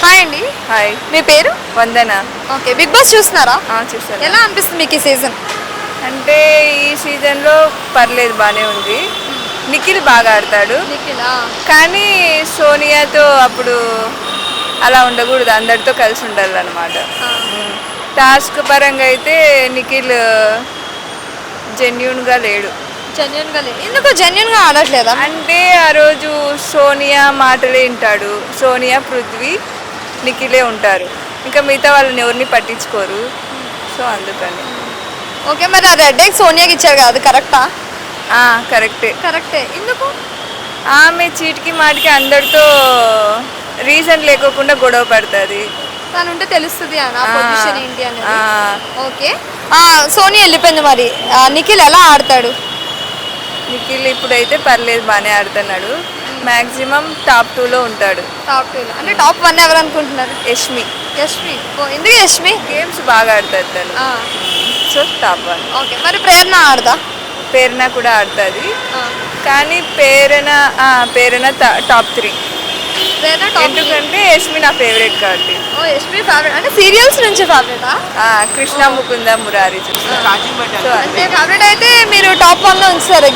Hi అండి. Hi, మీ పేరు? వందన. ఓకే, బిగ్ బాస్ చూస్తున్నారా? చూసాను. ఎలా అనిపిస్తుంది మీకు ఈ సీజన్? అంటే ఈ సీజన్లో పర్లేదు, బాగానే ఉంది. నిఖిల్ బాగా ఆడతాడు, కానీ సోనియాతో అప్పుడు అలా ఉండకూడదు, అందరితో కలిసి ఉండాలన్నమాట. టాస్క్ పరంగా అయితే నిఖిల్ జెన్యున్గా లేడు. ఎందుకు జెన్యున్గా ఆడట్లేదా? అంటే ఆ రోజు సోనియా మాటలే వింటాడు. సోనియా, పృథ్వీ, నిఖిలే ఉంటారు, ఇంకా మిగతా వాళ్ళని ఎవరిని పట్టించుకోరు. సో అందుకని. ఓకే, మరి ఆ రెడ్ ఎగ్ సోనియాకి ఇచ్చారు కదా, అది కరెక్టా? కరెక్టే. ఎందుకు? ఆమె చీటికి మాటికి అందరితో రీజన్ లేకోకుండా గొడవ పడుతుంది. తను ఉంటే తెలుస్తుంది పొజిషన్ ఏంటి అని. ఓకే, సోనియా వెళ్ళిపోయింది, మరి నిఖిల్ ఎలా ఆడతాడు? నిఖిల్ ఇప్పుడైతే పర్లేదు, బాగానే ఆడుతున్నాడు. మ్యాక్సిమం టాప్ 2లో ఉంటాడు. టాప్ 2 అంటే టాప్ 1 ఎవరు అనుకుంటున్నారు? యష్మి. ఎందుకు యష్మి? గేమ్స్ బాగా ఆడుతుంది తను, సో టాప్ 1. ఓకే, మరి ప్రేరణ ఆడదా? పేరున కూడా ఆడుతుంది, కానీ పేరున టాప్ 3. ఎందుకంటే యష్మి నా ఫేవరెట్ కాబట్టి. యష్మి ఫేవరెట్ అంటే సీరియల్స్ నుంచి ఫేవరెటా? కృష్ణ ముకుంద మురారి చూస్తాను. అంటే ఫేవరెట్ అయితే మీరు టాప్ 1లో ఉంచుతారు.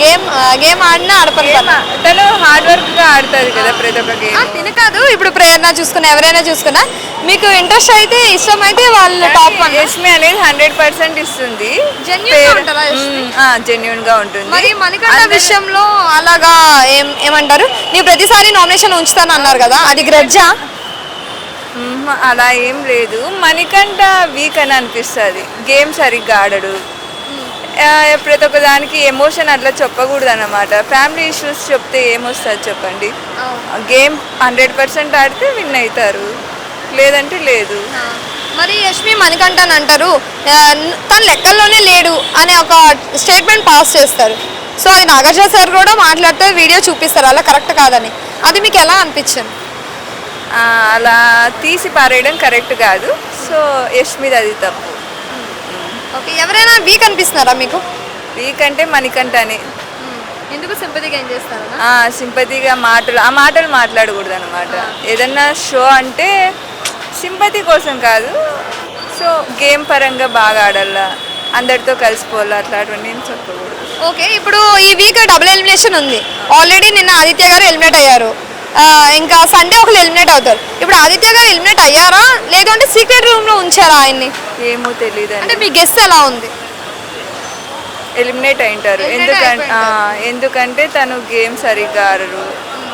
గేమ్ ఆడినా ఆడపడతాను. తను హార్డ్ వర్క్ గా ఆడుతుంది కదా ప్రతి ఒక్క గేమ్. తిని కాదు, ఇప్పుడు ప్రేరణ చూసుకున్నా, ఎవరైనా చూసుకున్నా మీకు ఇంట్రెస్ట్ అయితే, ఇష్టం అయితే వాళ్ళు టాప్ 1. యష్మి అనేది 100% ఇస్తుంది, జెన్యున్ గా ఉంటుంది. మరి మణికంఠ విషయంలో అలాగా ఏమంటారు? ನೀವು ప్రతిసారి నామినేషన్ ఉంచుతాను అన్నారు కదా, అది గ్రడ్జా? అలా ఏం లేదు, మణికంఠ వీక్ అని అనిపిస్తుంది. గేమ్ సరిగ్గా ఆడడు, ప్రతి ఒక్క దానికి ఎమోషన్ అట్లా చెప్పకూడదు అన్నమాట. ఫ్యామిలీ ఇష్యూస్ చెప్తే ఏమొస్తుంది చెప్పండి? గేమ్ 100% ఆడితే విన్ అవుతారు, లేదంటే లేదు. మరి యష్మి మణికంఠ అని అంటారు, తన లెక్కల్లోనే లేడు అనే ఒక స్టేట్మెంట్ పాస్ చేస్తారు. సో అది నాగార్జున సార్ కూడా మాట్లాడితే వీడియో చూపిస్తారు, అలా కరెక్ట్ కాదని. అది మీకు ఎలా అనిపించింది? అలా తీసి పారేయడం కరెక్ట్ కాదు, సో యష్మిది అది తప్పు. ఓకే, ఎవరైనా వీక్ అనిపిస్తున్నారా మీకు? వీక్ అంటే మణికంఠనే. ఎందుకు? సింపతిగా ఏం చేస్తారు? సింపతిగా మాటలు మాట్లాడకూడదు అనమాట. ఏదన్నా షో అంటే సింపతి కోసం కాదు, సో గేమ్ పరంగా బాగా ఆడాలా, అందరితో కలిసిపోవాలా, అట్లాంటివన్నీ ఏం చెప్పకూడదు. ఓకే, ఇప్పుడు ఈ వీక్ డబుల్ ఎలిమినేషన్ ఉంది. ఆల్రెడీ నిన్న ఆదిత్య గారు ఎలిమినేట్ అయ్యారు, ఇంకా సండే ఒకరు ఎలిమినేట్ అవుతారు. ఇప్పుడు ఆదిత్య గారు ఎలిమినేట్ అయ్యారా, లేదు అంటే సీక్రెట్ రూమ్ లో ఉంచారా ఆయన్ని? ఏమో తెలియదు. అంటే మీ గెస్ ఎలా ఉంది? ఎలిమినేట్ అయింటారు, ఎందుకంటే తను గేమ్ సరిగ్గా ఆడరు,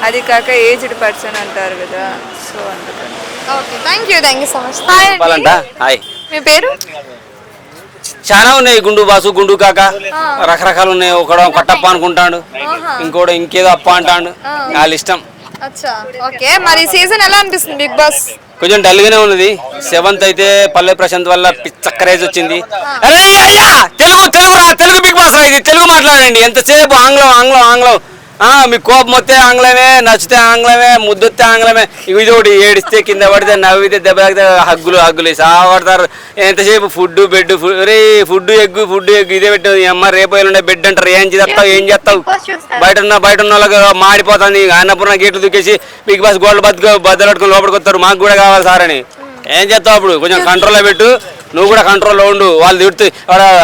అది కాక ఏజ్డ్ పర్సన్ అంటారు కదా, సో అందుకని. Okay, thank you so much. Hi, మీ పేరు? చాలా ఉన్నాయి, గుండు బాసు, గుండు కాక, రకరకాలు ఉన్నాయి. ఒకడు కొట్టప్ప అనుకుంటాడు, ఇంకోటి ఇంకేదో అప్ప అంటాడు, వాళ్ళ ఇష్టం. ఓకే, మరి సీజన్ ఎలా అనిపిస్తుంది బిగ్ బాస్? కొంచెం డల్ గానే ఉన్నది. 7th అయితే పల్లె ప్రశాంత్ వల్ల చక్కరేజ్ వచ్చింది. అరే అయ్యా, తెలుగు బిగ్ బాస్ ఇది, తెలుగు మాట్లాడండి. ఎంతసేపు ఆంగ్లం ఆంగ్లం ఆంగ్లం. మీకు కోపం వస్తే ఆంగ్లమే, నచ్చితే ఆంగ్లమే, ముద్దొస్తే ఆంగ్లమే. ఇది ఒకటి ఏడిస్తే కింద పడితే, నవ్వితే దెబ్బ తాగితే హగ్గులు సాగడతారు. ఎంతసేపు ఫుడ్ బెడ్, ఫుడ్ ఎగ్గు ఇదే పెట్టింది. అమ్మ రేపు ఉండే బెడ్ అంటారు. ఏం చేస్తావు? బయట ఉన్న వాళ్ళకి మాడిపోతుంది. అన్నపూర్ణ గేట్లు దుక్కేసి బిగ్ బాస్ గోల్డ్ బద్దలట్టుకుని లోపలికి వస్తారు. మాకు కూడా కావాలి సార్ అని. ఏం చేస్తావు? అప్పుడు కొంచెం కంట్రోల్లో పెట్టు, నువ్వు కూడా కంట్రోల్లో ఉండు. వాళ్ళు తిడుతూ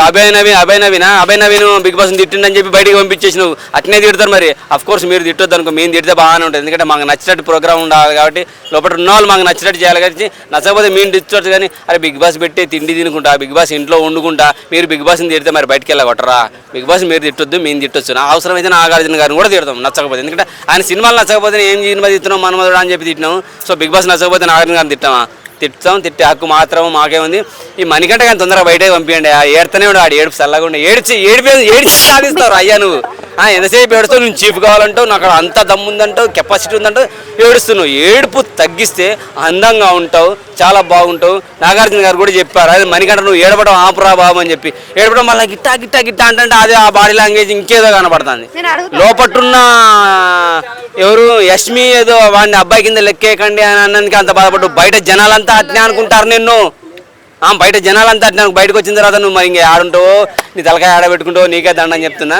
అభయ్ నవీన్ బిగ్ బాస్ని తిట్టిండని చెప్పి బయటికి పంపించేసి నువ్వు అట్నే తిడతారు. మరి అఫ్కోర్స్ మీరు తిట్టొద్దు అనుకో, మేము తిడితే బాగానే ఉంటుంది. ఎందుకంటే మాకు నచ్చినట్టు ప్రోగ్రామ్ ఉండాలి కాబట్టి, లోపల ఉన్న వాళ్ళు మాకు నచ్చినట్టు చేయాలి కాబట్టి. నచ్చకపోతే మేము తిట్టచ్చు, కానీ అరే బిగ్ బాస్ పెట్టి తిండి తినుకుంటా, బిగ్ బాస్ ఇంట్లో వండుకుంటా, మీరు బిగ్ బాస్ని తిడితే మరి బయటికి వెళ్ళగొట్టరా? బిగ్ బాస్ మీరు తిట్టొద్దు, మేము తిట్టొచ్చు. నా అవసరమైతే నాగార్జున గారిని కూడా తిడతాం నచ్చకపోతే. ఎందుకంటే ఆయన సినిమాలు నచ్చకపోతే ఏం సినిమా తిట్టినాం మన్మధుడు అని చెప్పి తిట్టినాం. సో బిగ్ బాస్ నచ్చకపోతే నాగార్జున గారిని తిట్టే హక్కు మాత్రం మాకేముంది. ఈ మణికంఠ కానీ తొందరగా బయటకు పంపించండి. ఏడుతూనే ఉండు, ఆడు ఏడుపు చల్లగా ఉండి ఏడిచి సాధిస్తారు. అయ్యా నువ్వు ఎంతసేపు ఏడుస్తావు? నువ్వు చీఫ్ కావాలంటావు, నాకు అంత దమ్ము ఉందంటావు, కెపాసిటీ ఉందంటావు, ఏడుస్తున్నావు. ఏడుపు తగ్గిస్తే అందంగా ఉంటావు, చాలా బాగుంటావు. నాగార్జున గారు కూడా చెప్పారు, అది మణికంఠ నువ్వు ఏడవడం ఆపురా బాబు అని చెప్పి. ఏడవడం మళ్ళీ గిట్టా అంటే అదే ఆ బాడీ లాంగ్వేజ్ ఇంకేదో కనపడుతుంది. లోపట్టున్న ఎవరు యష్మి ఏదో వాడిని అబ్బాయి కింద లెక్కేయకండి అని అన్నందుకు అంత బాధపడ్డు. బయట జనాలంతా అట్నే అనుకుంటారు నిన్ను. బయట జనాలంతా అంటున్నారు, బయటకు వచ్చిన తర్వాత నువ్వు మరి ఇంకా ఆడుంటావో నీ తలకాయ ఆడబెట్టుకుంటావో నీకే దండని చెప్తున్నా.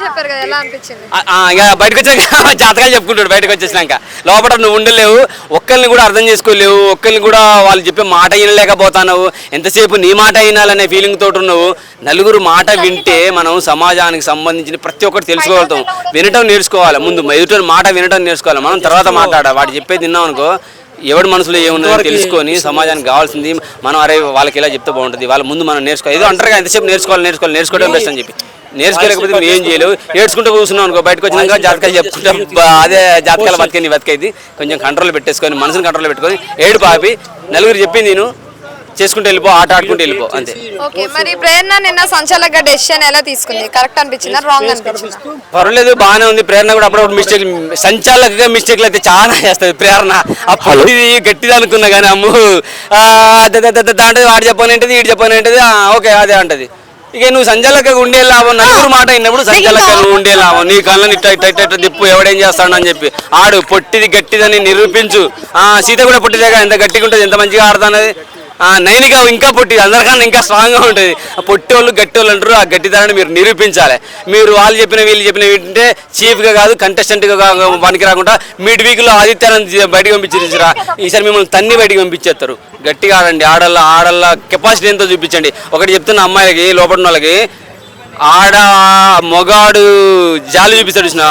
చెప్పారు కదా, ఎలా అనిపించింది? ఇక బయటకు వచ్చాక జాతకాలు చెప్పుకుంటాడు. బయటకు వచ్చేసినాక లోపల నువ్వు ఉండలేవు, ఒక్కరిని కూడా అర్థం చేసుకోలేవు, ఒక్కరిని కూడా వాళ్ళు చెప్పే మాట వినలేకపోతున్నావు. ఎంతసేపు నీ మాట వినాలనే ఫీలింగ్ తోటి ఉన్నావు. నలుగురు మాట వింటే మనం సమాజానికి సంబంధించిన ప్రతి ఒక్కటి తెలుసుకోగలుగుతాం. వినటం నేర్చుకోవాలి, ముందు ఎదుటి మాట వినటం నేర్చుకోవాలి. మనం తర్వాత మాట్లాడాలి. వాడు చెప్పేది తిన్నాం అనుకో, ఎవరి మనసులో ఏముందో తెలుసుకొని సమాజానికి కావాల్సింది మనం అరే వాళ్ళకి ఇలా చెప్తే బాగుంటుంది, వాళ్ళ ముందు మనం నేర్చుకోవాలి. ఏదో అంటారు కదా ఎంతసేపు నేర్చుకోవడం బెస్ట్ అని చెప్పి. నేర్చుకోలేకపోతే నువ్వు ఏం చేయలేవు. ఏడ్చుకుంటూ కూర్చున్నావు అనుకో, బయటకు వచ్చినాక జాతకాలు చెప్పుకుంటా అదే జాతకాల బతికైంది. కొంచెం కంట్రోల్ పెట్టేసుకొని, మనసుని కంట్రోల్ పెట్టుకొని ఏడు పాపి నలుగురు చెప్పింది నేను చేసుకుంటూ వెళ్ళిపో, ఆట ఆడుకుంటూ వెళ్ళిపో అంతే. ఓకే, మరి ప్రేరణ నిన్న సంచాలక డెసిషన్ ఎలా తీసుకుంది? కరెక్ట్ అనిపించిందా, రాంగ్ అనిపించిందా? పర్వాలేదు, బాగానే ఉంది. ప్రేరణ కూడా అప్పుడప్పుడు సంచాలక మిస్టేక్లు అయితే చాలా చేస్తుంది ప్రేరణ. అప్పుడు గట్టిది అనుకున్నా కానీ అమ్ము అంటే వాడు చెప్పనేంటిది వీడు చెప్పనేంటిది ఓకే అదే అంటది. ఇక నువ్వు సంచాలక ఉండే లాభం, నలుగురు మాట అయినప్పుడు సంచాలక ఉండే లాభం. నీ కళ్ళని ఇట్ట తిప్పు, ఎవడేం చేస్తాడు అని చెప్పి ఆడు పొట్టిది గట్టిదని నిరూపించు. సీత కూడా పొట్టిదేగా, ఎంత గట్టిగా ఉంటుంది, ఎంత మంచిగా ఆడుతున్నది. నైనిక ఇంకా పొట్టిది, అందరికన్నా ఇంకా స్ట్రాంగ్గా ఉంటుంది. ఆ పొట్టి వాళ్ళు గట్టి వాళ్ళు అంటారు. ఆ గట్టిదనాన్ని మీరు నిరూపించాలి. మీరు వాళ్ళు చెప్పిన వీళ్ళు చెప్పిన వింటే చీఫ్గా కాదు కంటెస్టెంట్గా పనికి రాకుండా మిడ్ వీక్లో ఆదిత్యాన్ని బయటకు పంపించారా, ఈసారి మిమ్మల్ని తన్ని బయటకు పంపించేస్తారు. గట్టిగా ఆడండి, ఆడల్ల కెపాసిటీ ఎంతో చూపించండి. ఒకటి చెప్తున్న అమ్మాయిలకి, లోపల వాళ్ళకి, మొగాడు జాలి చూపిస్తాడు చూసినా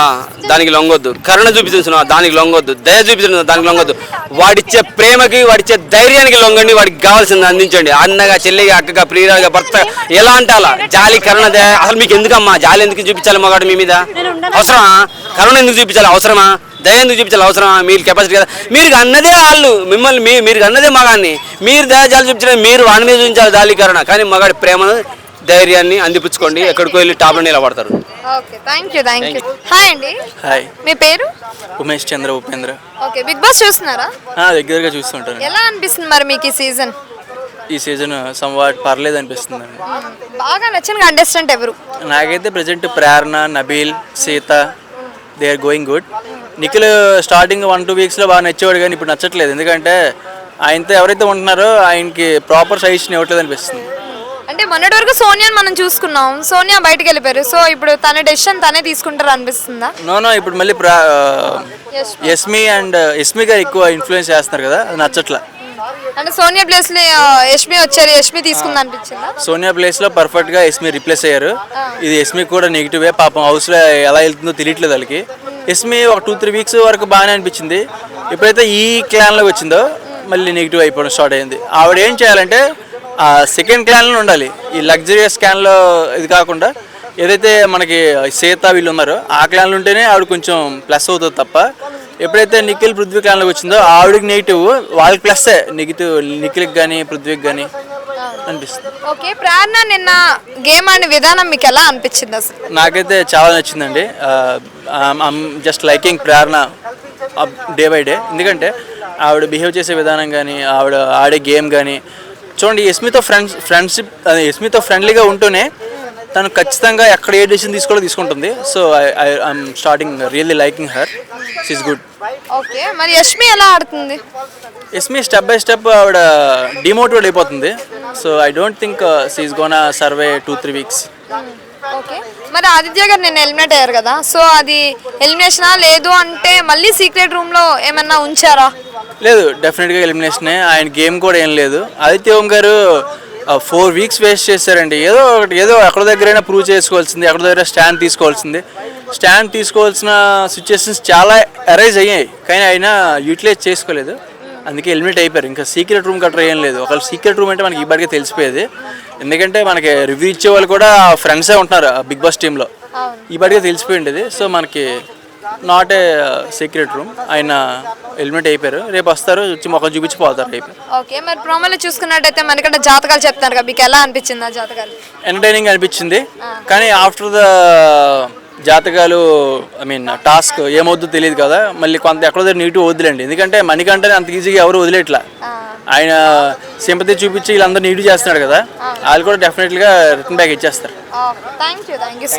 దానికి లొంగొద్దు, కరుణ చూపిస్తున్నా దానికి లొంగొద్దు, దయ చూపిస్తున్నా దానికి లొంగొద్దు. వాడిచ్చే ప్రేమకి, వాడిచ్చే ధైర్యానికి లొంగండి. వాడికి కావాల్సింది అందించండి. అన్నగా, చెల్లిగా, అక్కగా, ప్రియురాగా, భర్త ఎలా అంటే అలా. జాలి, కరుణ, దయ అసలు మీకు ఎందుకమ్మా? జాలి ఎందుకు చూపించాలి మొగాడు మీ మీద? అవసరమా? కరుణ ఎందుకు చూపించాలి? అవసరమా? దయ ఎందుకు చూపించాలి? అవసరమా? మీరు కెపాసిటీ కదా, మీరు అన్నదే వాళ్ళు మిమ్మల్ని, మీరు అన్నదే మగాన్ని మీరు దయ జాలి చూపించాలి, మీరు వాడి మీద చూపించాలి జాలి, కరుణ. కానీ మగాడి ప్రేమను, ధైర్యాన్ని అందిపుచ్చుకోండి. ఎక్కడికో వెళ్ళి టాప్లో నిలబడతారు. Okay, thank you. హాయ్ అండి. హాయ్, మీ పేరు? ఉమేష్ చంద్ర ఉపేంద్ర. ఓకే, బిగ్ బాస్ చూస్తున్నారా? రెగ్యులర్గా చూస్తుంటాను. ఎలా అనిపిస్తుంది మరి మీకు ఈ సీజన్ సంవాట్ పర్లేదు అనిపిస్తుంది అండి. బాగా నచ్చిన కంటెస్టెంట్ ఎవరు? నాకైతే present Prerana, Nabeel, Seetha, they are going good. Nikhil starting 1-2 వీక్స్లో బాగా నచ్చేవాడు కానీ ఇప్పుడు నచ్చట్లేదు. ఎందుకంటే ఆయనతో ఎవరైతే ఉంటున్నారో ఆయనకి ప్రాపర్ సజెషన్ ఇవ్వట్లేదు అనిపిస్తుంది. అంటే మొన్నటి వరకు సోనియాని మనం చూసుకున్నాం, సోనియా బయటకు వెళ్ళిపోయారు. సో ఇప్పుడు తన డెసిషన్ తనే తీసుకుంటారు అనిపిస్తుందా? నో ఇప్పుడు మళ్ళీ యస్మి గారు ఎక్కువ ఇన్ఫ్లుయెన్స్ చేస్తున్నారు కదా, అది నచ్చట్లా. అంటే సోనియా ప్లేస్ లో యష్మి వచ్చారు, యష్మి తీసుకుంది అనిపించిందా? సోనియా ప్లేస్ లో పర్ఫెక్ట్ గా యస్మి రిప్లేస్ అయ్యారు. ఇది యస్మి కూడా నెగిటివే, పాపం హౌస్ లో ఎలా వెళ్తుందో తెలియట్లేదు వాళ్ళకి. యస్మి ఒక 2-3 వీక్స్ వరకు బాగానే అనిపించింది. ఎప్పుడైతే ఈ క్లాన్ లోకి వచ్చిందో మళ్ళీ నెగిటివ్ అయిపోవడం స్టార్ట్ అయింది. ఆవిడ ఏం చేయాలంటే ఆ సెకండ్ క్లాన్లో ఉండాలి. ఈ లగ్జరియస్ క్లాన్లో ఇది కాకుండా ఏదైతే మనకి సీత వీళ్ళు ఉన్నారో ఆ క్లాన్లో ఉంటేనే ఆవిడ కొంచెం ప్లస్ అవుతుంది తప్ప, ఎప్పుడైతే నిఖిల్ పృథ్వీ క్లాన్లోకి వచ్చిందో ఆవిడకి నెగిటివ్, వాళ్ళకి ప్లస్సే నెగిటివ్ నిఖిల్కి కానీ పృథ్వీకి కానీ అనిపిస్తుంది. ఓకే, ప్రేరణ నిన్న గేమ్ ఆడే విధానం మీకు ఎలా అనిపించింది అసలు? నాకైతే చాలా నచ్చిందండి. Just liking Prerana day by day. ఎందుకంటే ఆవిడ బిహేవ్ చేసే విధానం కానీ, ఆవిడ ఆడే గేమ్ కానీ చూడండి. యస్మితో ఫ్రెండ్లీగా ఉంటూనే తను ఖచ్చితంగా ఎక్కడ ఏ డెసిషన్ తీసుకుంటుంది. So I'm starting really liking her, she's good. Okay, మరి యష్మి ఎలా ఆడుతుంది? యస్మి స్టెప్ బై స్టెప్ ఆవిడ డిమోటివేట్ అయిపోతుంది. So I don't think she's gonna survive 2-3 weeks. Okay, మరి ఆదిత్య గారు నిన్న ఎలిమినేట్ అయ్యారు కదా, సో అది ఎలిమినేషనా లేదు అంటే మళ్ళీ సీక్రెట్ రూమ్ లో ఏమన్నా ఉంచారా? లేదు, డెఫినెట్గా ఎలిమినేషనే. ఆయన గేమ్ కూడా ఏం లేదు. ఆదిత్య ఓం గారు 4 వీక్స్ వేస్ట్ చేశారండి. ఏదో ఎక్కడ దగ్గరైనా ప్రూవ్ చేసుకోవాల్సింది, ఎక్కడ దగ్గర స్టాండ్ తీసుకోవాల్సిన సిచ్యుయేషన్స్ చాలా అరైజ్ అయ్యాయి, కానీ ఆయన యూటిలైజ్ చేసుకోలేదు. అందుకే ఎలిమినేట్ అయిపోయారు. ఇంకా సీక్రెట్ రూమ్ గట్రా ఏం లేదు. ఒకవేళ సీక్రెట్ రూమ్ అంటే మనకి ఈ బడిగా తెలిసిపోయేది. ఎందుకంటే మనకి రివ్యూ ఇచ్చే వాళ్ళు కూడా ఫ్రెండ్సే ఉంటున్నారు బిగ్ బాస్ టీంలో, ఈ బడిగా తెలిసిపోయింది. సో మనకి నాట్ ఏ సీక్రెట్ రూమ్. ఆయన ఎలిమినేట్ అయిపోయారు. రేపు వస్తారు, వచ్చి మొక్క చూపించిపోతారు రేపు. ఓకే, మరి ప్రోమోలో చూసుకున్నట్టయితే మనకంటే జాతకాలు చెప్తారు కదా, మీకు ఎలా అనిపించింది ఆ జాతకాలు? ఎంటర్టైనింగ్ అనిపించింది, కానీ ఆఫ్టర్ ద జాతకాలు టాస్క్ ఏమవుద్దో తెలియదు కదా. మళ్ళీ కొంత ఎక్కడో దగ్గర నెగిటివ్ వదిలేండి. ఎందుకంటే మణికంటనే అంత ఈజీగా ఎవరు వదిలేట్లా. ఆయన సింపతి చూపించి వీళ్ళందరూ నెగిటివ్ చేస్తున్నాడు కదా, వాళ్ళు కూడా డెఫినెట్గా రిటర్న్ బ్యాక్ ఇచ్చేస్తారు. Thank you so much.